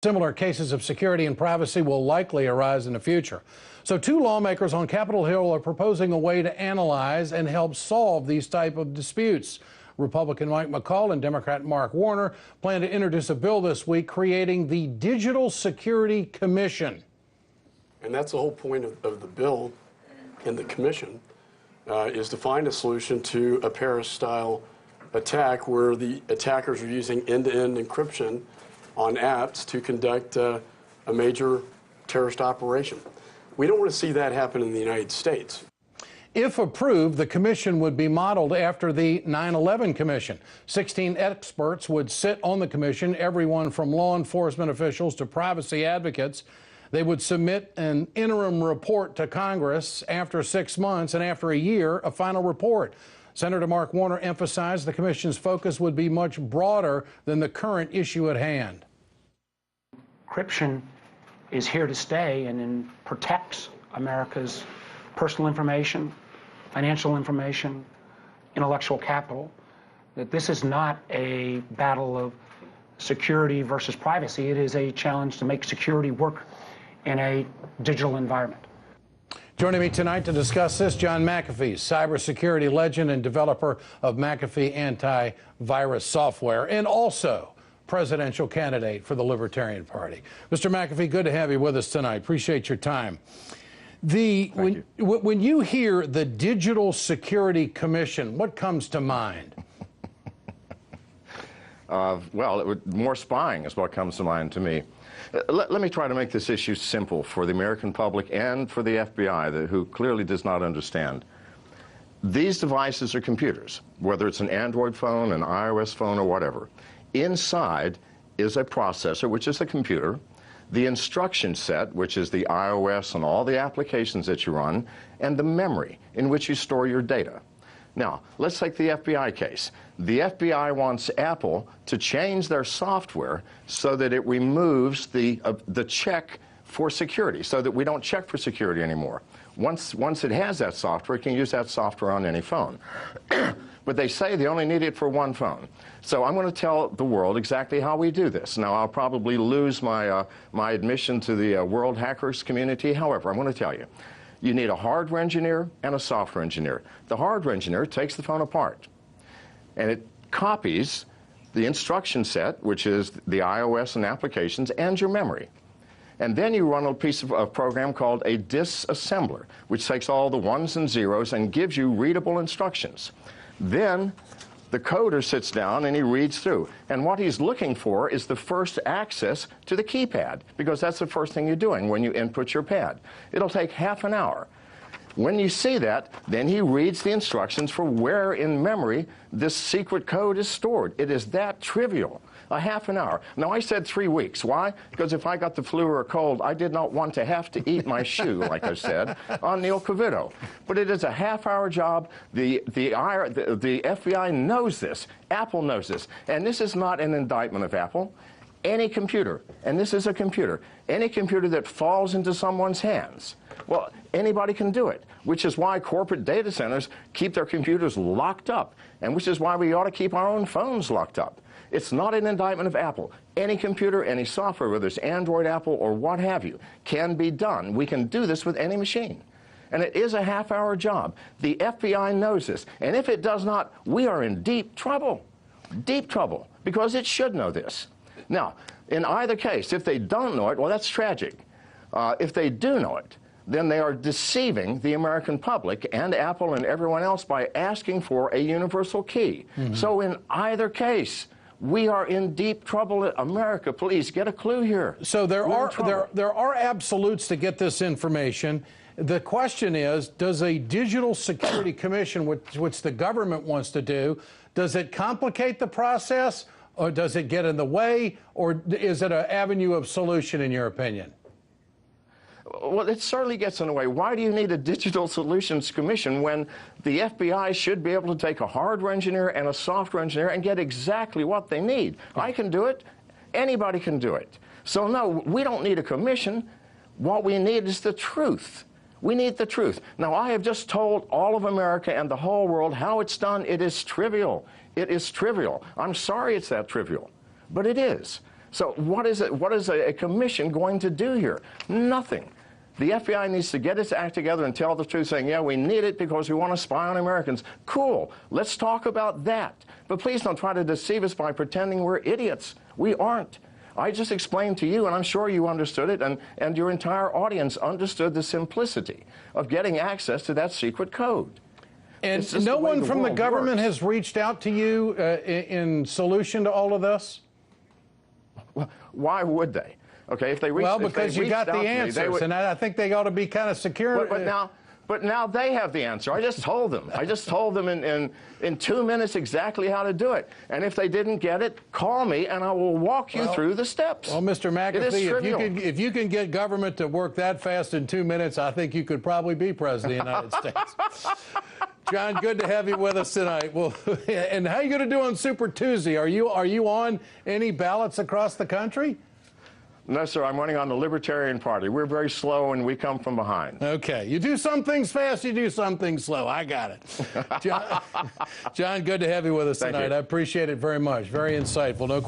Similar cases of security and privacy will likely arise in the future. So two lawmakers on Capitol Hill are proposing a way to analyze and help solve these type of disputes. Republican Mike McCall and Democrat Mark Warner plan to introduce a bill this week creating the Digital Security Commission. And that's the whole point of the bill and the commission is to find a solution to a Paris-style attack where the attackers are using end-to-end encryption on apps to conduct a major terrorist operation. We don't want to see that happen in the United States. If approved, the commission would be modeled after the 9/11 Commission. 16 experts would sit on the commission, everyone from law enforcement officials to privacy advocates. They would submit an interim report to Congress after 6 months, and after a year, a final report. Senator Mark Warner emphasized the commission's focus would be much broader than the current issue at hand. Encryption is here to stay and protects America's personal information, financial information, intellectual capital. That this is not a battle of security versus privacy. It is a challenge to make security work in a digital environment. Joining me tonight to discuss this, John McAfee, cybersecurity legend and developer of McAfee antivirus software, and also presidential candidate for the Libertarian Party. Mr. McAfee, good to have you with us tonight. Appreciate your time. When you hear the Digital Security Commission, what comes to mind? Well, more spying is what comes to mind to me. Let me try to make this issue simple for the American public and for the FBI, who clearly does not understand. These devices are computers, whether it's an Android phone, an iOS phone, or whatever. Inside is a processor, which is the computer, the instruction set, which is the iOS and all the applications that you run, and the memory in which you store your data. Now, let's take the FBI case. The FBI wants Apple to change their software so that it removes the check for security, so that we don't check for security anymore. Once it has that software, it can use that software on any phone. But they say they only need it for one phone. So I'm going to tell the world exactly how we do this. Now, I'll probably lose my admission to the world hackers community. However, I'm going to tell you. You need a hardware engineer and a software engineer. The hardware engineer takes the phone apart, and it copies the instruction set, which is the iOS and applications, and your memory. And then you run a piece of a program called a disassembler, which takes all the ones and zeros and gives you readable instructions. Then the coder sits down and he reads through. And what he's looking for is the first access to the keypad, because that's the first thing you're doing when you input your pad. It'll take half an hour. When you see that, then he reads the instructions for where in memory this secret code is stored. It is that trivial. A half an hour. Now, I said 3 weeks. Why? Because if I got the flu or a cold, I did not want to have to eat my shoe, like I said, on Neil Covito. But it is a half-hour job. The FBI knows this. Apple knows this. And this is not an indictment of Apple. Any computer, and this is a computer, any computer that falls into someone's hands, well, anybody can do it, which is why corporate data centers keep their computers locked up, and which is why we ought to keep our own phones locked up. It's not an indictment of Apple. Any computer, any software, whether it's Android, Apple, or what have you, can be done. We can do this with any machine. And it is a half-hour job. The FBI knows this. And if it does not, we are in deep trouble, because it should know this. Now, in either case, if they don't know it, well, that's tragic. If they do know it, then they are deceiving the American public and Apple and everyone else by asking for a universal key. Mm-hmm. So in either case, we are in deep trouble. America, please get a clue here. So there are absolutes to get this information. The question is, does a Digital Security Commission, which the government wants to do, does it complicate the process, or does it get in the way, or is it an avenue of solution, in your opinion? Well, it certainly gets in the way. Why do you need a Digital Solutions Commission when the FBI should be able to take a hardware engineer and a software engineer and get exactly what they need? I can do it. Anybody can do it. So, no, we don't need a commission. What we need is the truth. We need the truth. Now, I have just told all of America and the whole world how it's done. It is trivial. It is trivial. I'm sorry it's that trivial, but it is. So what is a commission going to do here? Nothing. The FBI needs to get its act together and tell the truth, saying, yeah, we need it because we want to spy on Americans. Cool. Let's talk about that. But please don't try to deceive us by pretending we're idiots. We aren't. I just explained to you, and I'm sure you understood it, and your entire audience understood the simplicity of getting access to that secret code. And no one from the government has reached out to you in solution to all of this? Well, why would they? Okay, if they reached, well, because you got the answers, and I think they ought to be kind of secure. But now they have the answer. I just told them. I just told them in 2 minutes exactly how to do it. And if they didn't get it, call me, and I will walk you through the steps. Well, Mr. McAfee, if you can get government to work that fast in 2 minutes, I think you could probably be president of the United States. John, good to have you with us tonight. Well, and how are you going to do on Super Tuesday? Are you on any ballots across the country? No, sir. I'm running on the Libertarian Party. We're very slow, and we come from behind. Okay. You do some things fast, you do some things slow. I got it. John, good to have you with us tonight. I appreciate it very much. Very insightful. No